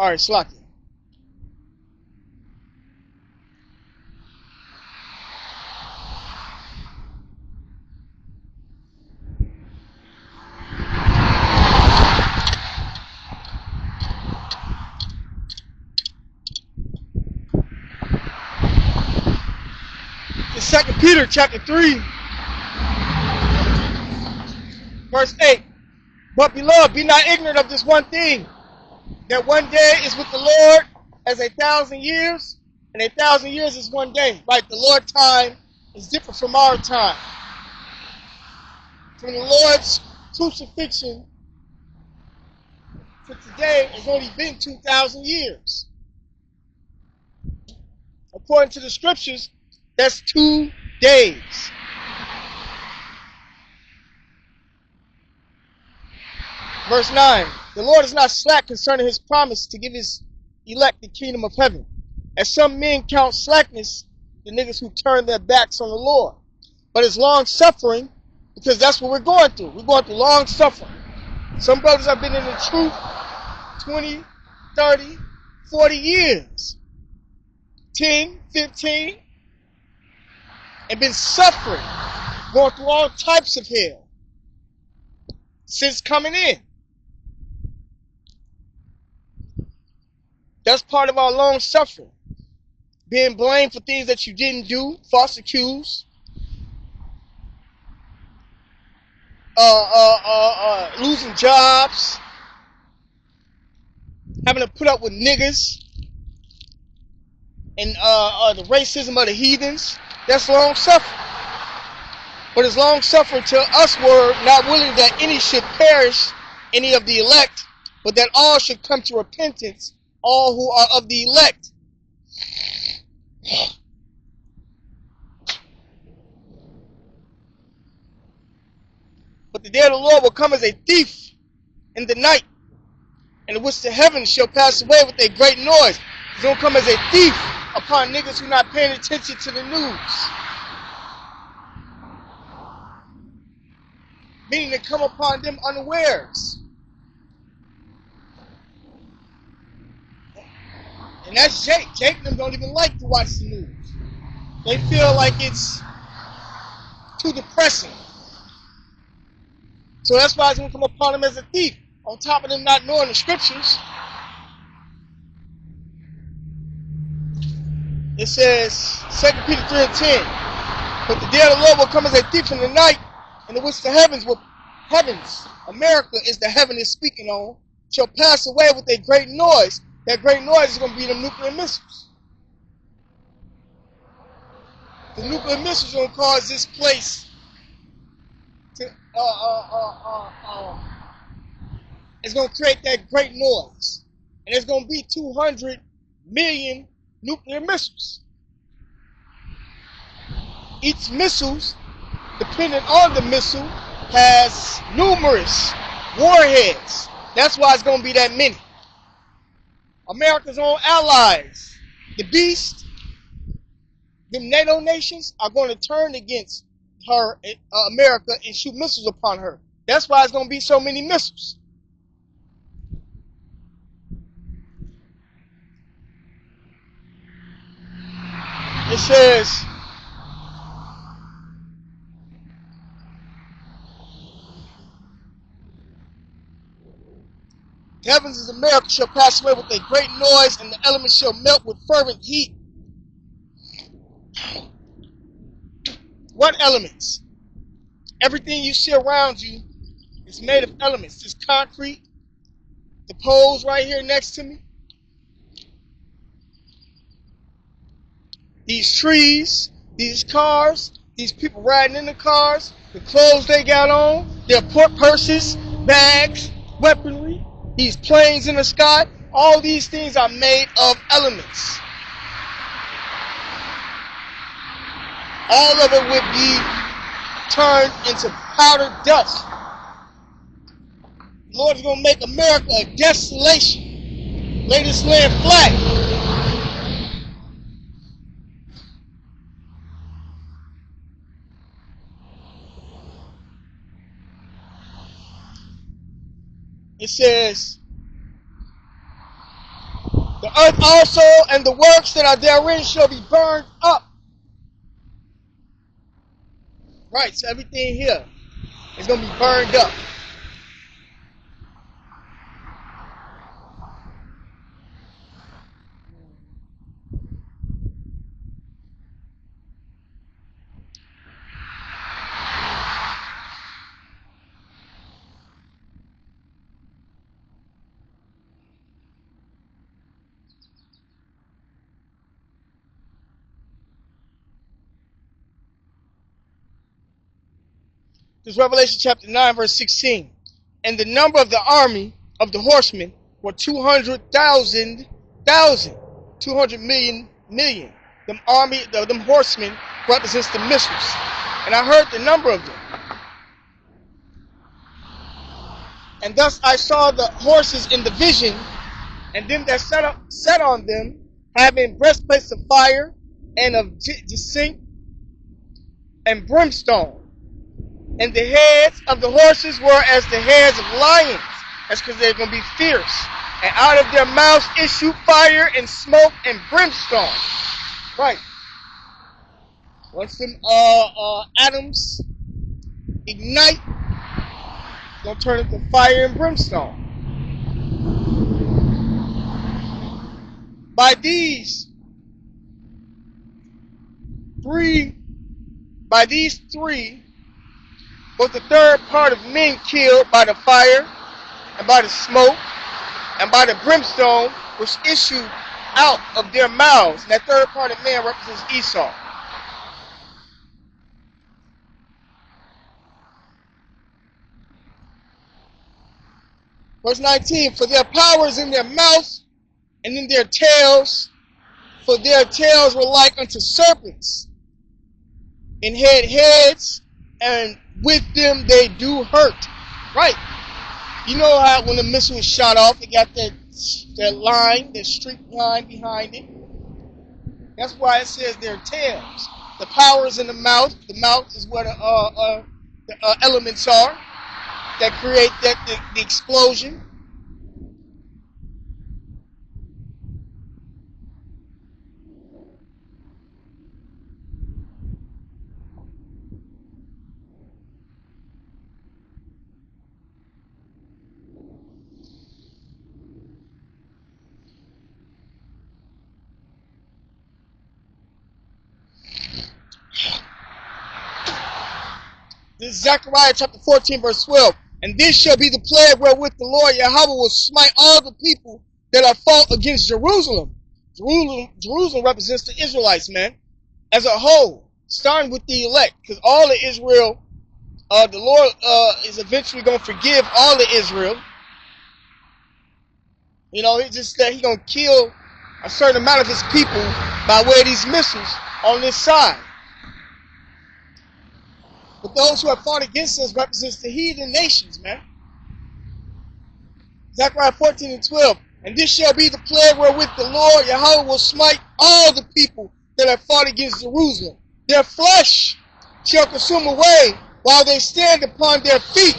All right, Slocky. In 2 Peter chapter 3, verse 8. But beloved, be not ignorant of this one thing, that one day is with the Lord as 1,000 years, and 1,000 years is one day. Right? The Lord's time is different from our time. From the Lord's crucifixion to today has only been 2,000 years. According to the scriptures, that's 2 days. Verse 9, the Lord is not slack concerning his promise to give his elect the kingdom of heaven, as some men count slackness, the niggas who turn their backs on the Lord. But it's long suffering, because that's what we're going through. We're going through long suffering. Some brothers have been in the truth 20, 30, 40 years, 10, 15, and been suffering, going through all types of hell since coming in. That's part of our long suffering. Being blamed for things that you didn't do, false accused, losing jobs, having to put up with niggas, and the racism of the heathens. That's long suffering. But it's long suffering to us were not willing that any should perish, any of the elect, but that all should come to repentance, all who are of the elect. But the day of the Lord will come as a thief in the night, in which the heavens shall pass away with a great noise. He's going to come as a thief upon niggas who are not paying attention to the news. Meaning to come upon them unawares. And that's Jake. Jake and them don't even like to watch the news. They feel like it's too depressing. So that's why it's going to come upon them as a thief. On top of them not knowing the scriptures. It says, 2 Peter 3 and 10. But the day of the Lord will come as a thief in the night, in which the heavens, America is the heaven is speaking on, shall pass away with a great noise. That great noise is going to be the nuclear missiles. The nuclear missiles are going to cause this place to, it's going to create that great noise. And there's going to be 200 million nuclear missiles. Each missile, depending on the missile, has numerous warheads. That's why it's going to be that many. America's own allies, the beast, them NATO nations, are going to turn against her, America, and shoot missiles upon her. That's why it's going to be so many missiles. It says, the heavens of America shall pass away with a great noise, and the elements shall melt with fervent heat. What elements? Everything you see around you is made of elements. This concrete, the poles right here next to me, these trees, these cars, these people riding in the cars, the clothes they got on, their purses, bags, weaponry, these planes in the sky, all these things are made of elements. All of it would be turned into powdered dust. The Lord is going to make America a desolation. Lay this land flat. It says, The earth also and the works that are therein shall be burned up. Right, so everything here is going to be burned up. This is Revelation chapter 9, verse 16. And the number of the army of the horsemen were 200,000. 200 million. Them horsemen represents the missiles. And I heard the number of them. And thus I saw the horses in the vision, and them that sat on them, having breastplates of fire, and of jacinth and brimstone. And the heads of the horses were as the heads of lions. That's because they're going to be fierce. And out of their mouths issue fire and smoke and brimstone. Right. Once them atoms ignite, it's going to turn into fire and brimstone. By these three was the third part of men killed by the fire and by the smoke and by the brimstone which issued out of their mouths. And that third part of man represents Esau. Verse 19, for their power is in their mouth and in their tails, for their tails were like unto serpents, and had heads, and with them they do hurt. Right. You know how when the missile is shot off, it got that line, that streak line behind it. That's why it says their tails. The power is in the mouth. The mouth is where the elements are that create the explosion. This is Zechariah chapter 14, verse 12. And this shall be the plague wherewith the Lord Yahweh will smite all the people that are fought against Jerusalem. Jerusalem represents the Israelites, man, as a whole, starting with the elect, because all of Israel, the Lord is eventually going to forgive all of Israel. You know, it's just that he's going to kill a certain amount of his people by way of these missiles on this side. But those who have fought against us represents the heathen nations, man. Zechariah 14 and 12. And this shall be the plague wherewith the Lord Yahweh will smite all the people that have fought against Jerusalem. Their flesh shall consume away while they stand upon their feet.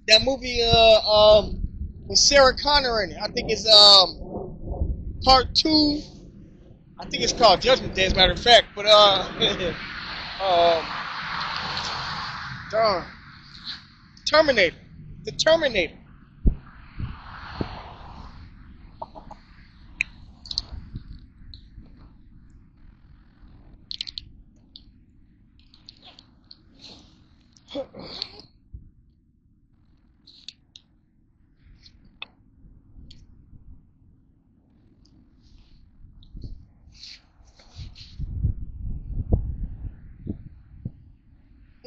That movie with Sarah Connor in it. I think it's part 2. I think it's called Judgment Day, as a matter of fact. But darn. Terminator. The Terminator.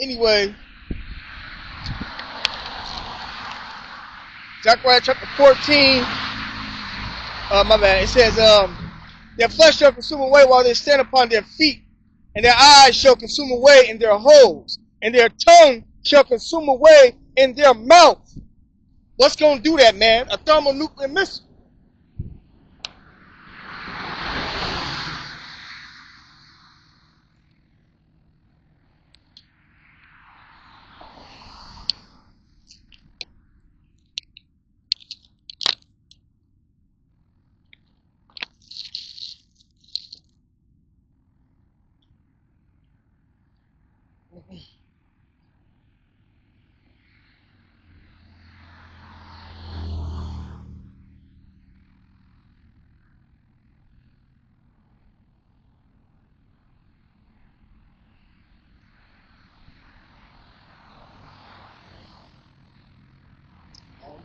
Anyway, Zechariah chapter 14, my bad, it says, their flesh shall consume away while they stand upon their feet, and their eyes shall consume away in their holes, and their tongue shall consume away in their mouth. What's going to do that, man? A thermonuclear missile.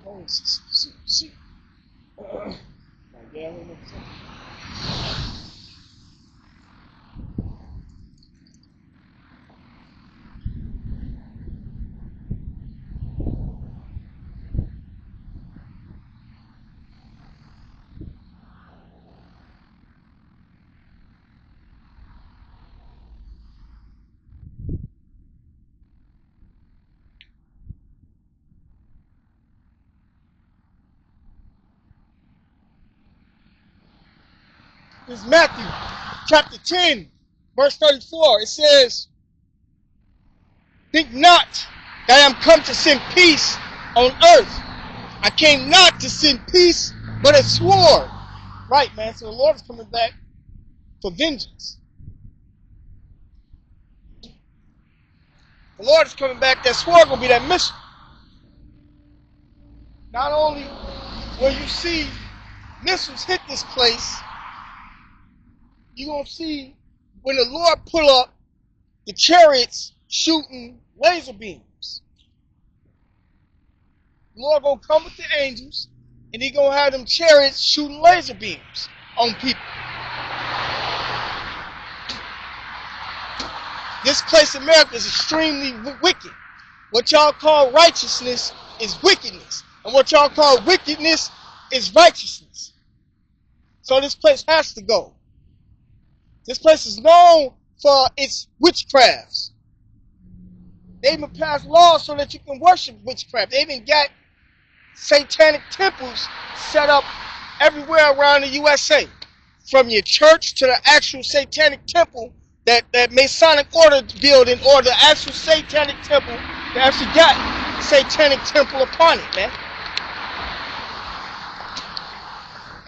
Oh, see. Yeah, this is Matthew chapter 10, verse 34. It says, think not that I am come to send peace on earth. I came not to send peace, but a sword. Right, man. So the Lord is coming back for vengeance. The Lord is coming back. That sword will be that mission. Not only will you see missiles hit this place, you're going to see when the Lord pull up the chariots shooting laser beams. The Lord going to come with the angels, and He going to have them chariots shooting laser beams on people. This place, America, is extremely wicked. What y'all call righteousness is wickedness. And what y'all call wickedness is righteousness. So this place has to go. This place is known for its witchcrafts. They even passed laws so that you can worship witchcraft. They even got satanic temples set up everywhere around the USA. From your church to the actual satanic temple, that Masonic order building, or the actual satanic temple that actually got satanic temple upon it, man.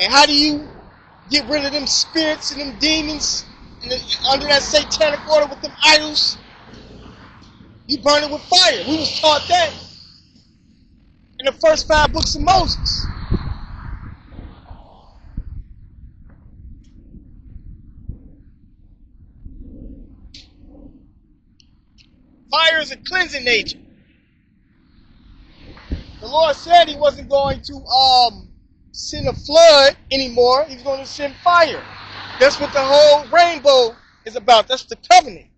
And how do you get rid of them spirits and them demons under that satanic order with them idols? You burn it with fire. We was taught that in the first 5 books of Moses. Fire is a cleansing agent. The Lord said He wasn't going to send a flood anymore. He's going to send fire. That's what the whole rainbow is about. That's the covenant.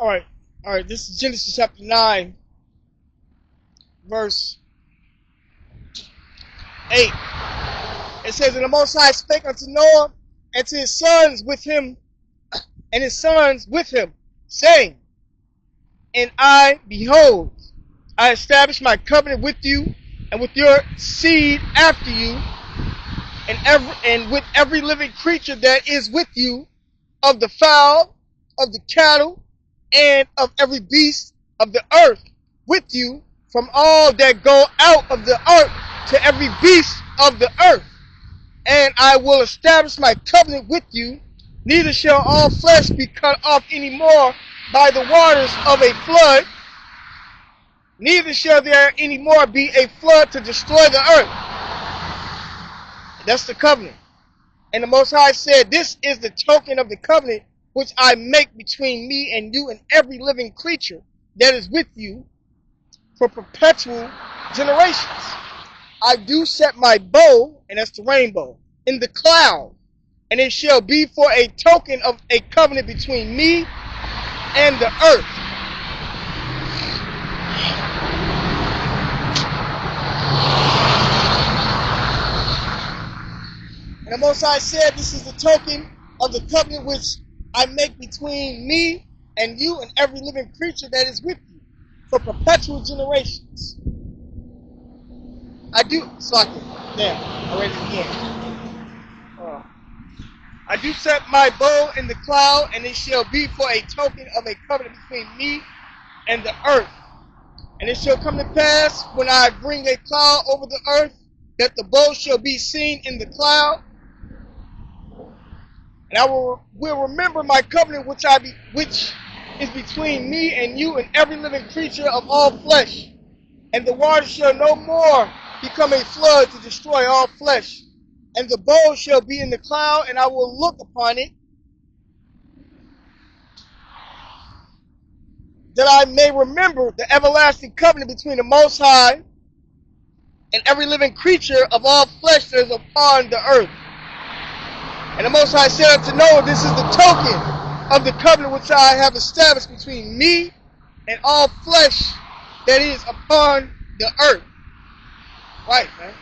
All right. This is Genesis chapter 9, verse 8. It says, "And the Most High spake unto Noah and to his sons with him, saying, And I, behold, I establish my covenant with you and with your seed after you, and with every living creature that is with you, of the fowl, of the cattle, and of every beast of the earth with you, from all that go out of the ark to every beast of the earth. And I will establish my covenant with you, neither shall all flesh be cut off any more by the waters of a flood, neither shall there any more be a flood to destroy the earth." That's the covenant. And the Most High said, "This is the token of the covenant which I make between me and you and every living creature that is with you for perpetual generations. I do set my bow," and that's the rainbow, "in the cloud, and it shall be for a token of a covenant between me and the earth." And the Most High said, "This is the token of the covenant which I make between me and you and every living creature that is with you for perpetual generations." I do set my bow in the cloud, and it shall be for a token of a covenant between me and the earth. And it shall come to pass, when I bring a cloud over the earth, that the bow shall be seen in the cloud. And I will remember my covenant which is between me and you and every living creature of all flesh. And the waters shall no more become a flood to destroy all flesh. And the bow shall be in the cloud, and I will look upon it, that I may remember the everlasting covenant between the Most High and every living creature of all flesh that is upon the earth. And the Most High said unto Noah, "This is the token of the covenant which I have established between me and all flesh that is upon the earth." Right, man.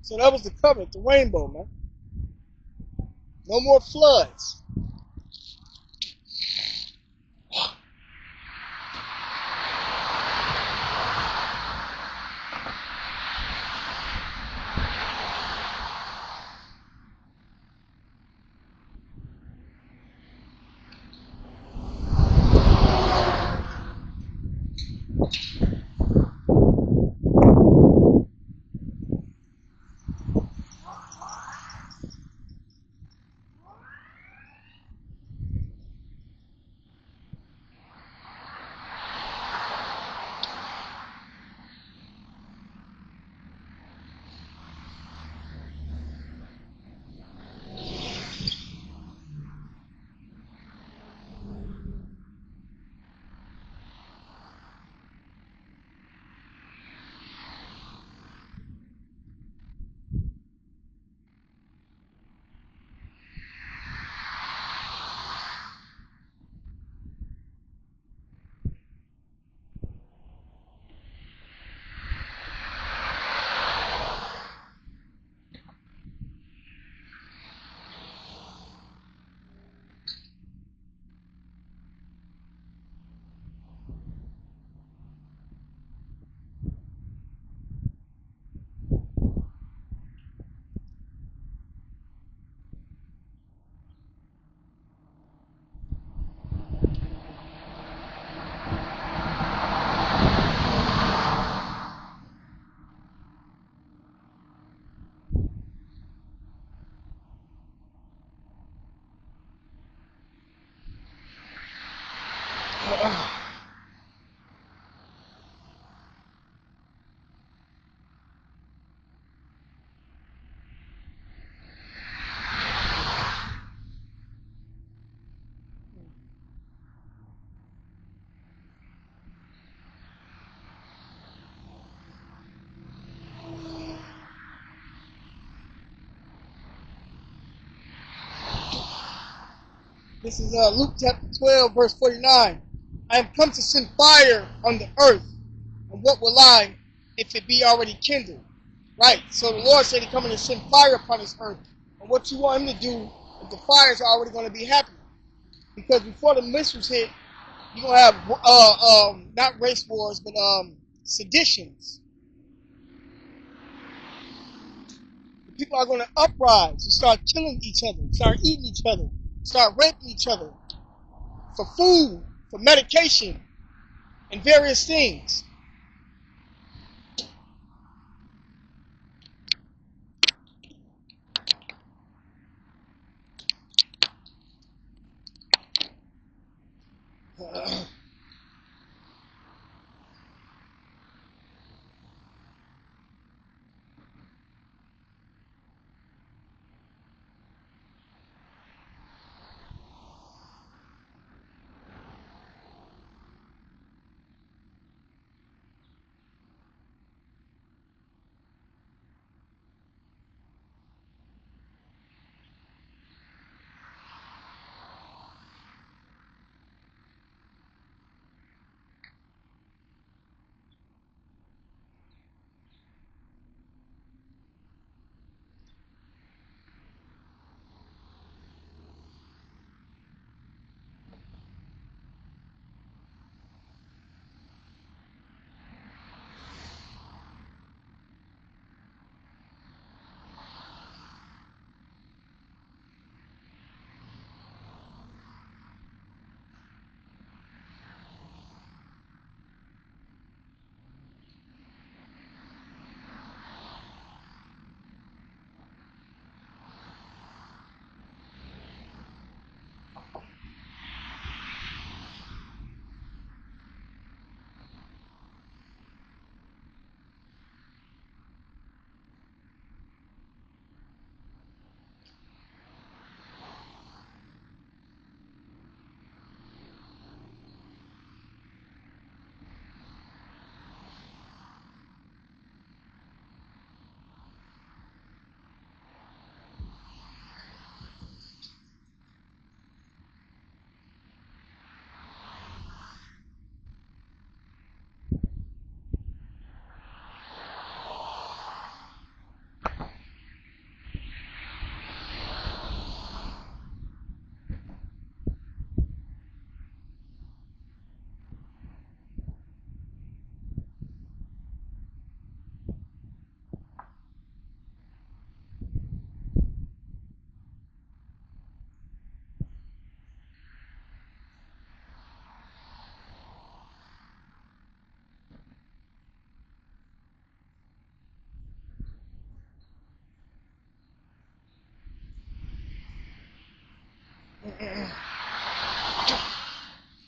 So that was the covenant, the rainbow, man. No more floods. This is Luke chapter 12, verse 49. I am come to send fire on the earth, and what will I if it be already kindled? Right, so the Lord said He's coming to send fire upon this earth. And what you want Him to do if the fires are already going to be happening? Because before the missiles hit, you're going to have, not race wars, but seditions. People are going to uprise and start killing each other, start eating each other, start raping each other for food, for medication, and various things.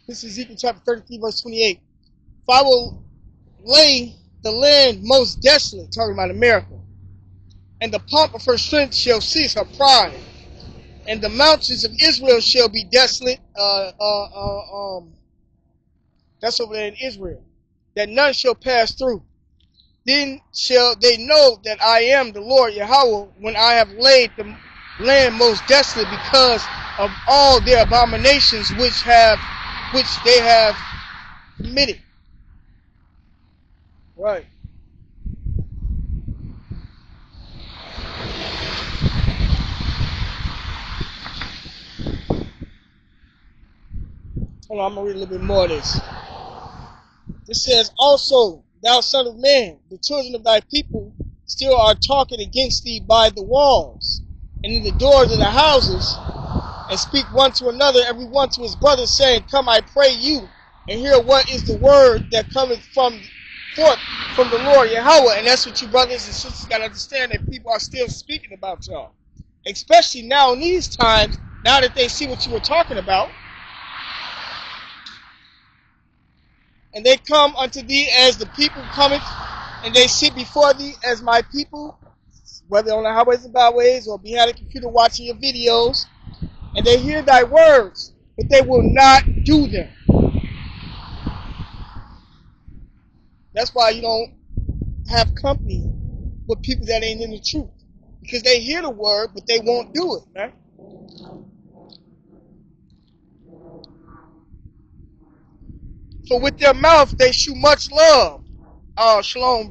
This is Ezekiel chapter 33, verse 28. For I will lay the land most desolate, talking about America, and the pomp of her strength shall cease, her pride, and the mountains of Israel shall be desolate. That's over there in Israel, that none shall pass through. Then shall they know that I am the Lord Yahweh, when I have laid the land most desolate, because of all their abominations which they have committed. Right. Hold on, I'm gonna read a little bit more of this. It says, also, thou son of man, the children of thy people still are talking against thee by the walls, and in the doors of the houses, and speak one to another, every one to his brother, saying, come, I pray you, and hear what is the word that cometh forth from the Lord Yahweh. And that's what you brothers and sisters got to understand, that people are still speaking about y'all. Especially now in these times, now that they see what you were talking about. And they come unto thee as the people cometh, and they sit before thee as my people, whether on the highways and byways or behind a computer watching your videos, and they hear thy words, but they will not do them. That's why you don't have company with people that ain't in the truth, because they hear the word, but they won't do it, man. For with their mouth they shew much love. Shalom.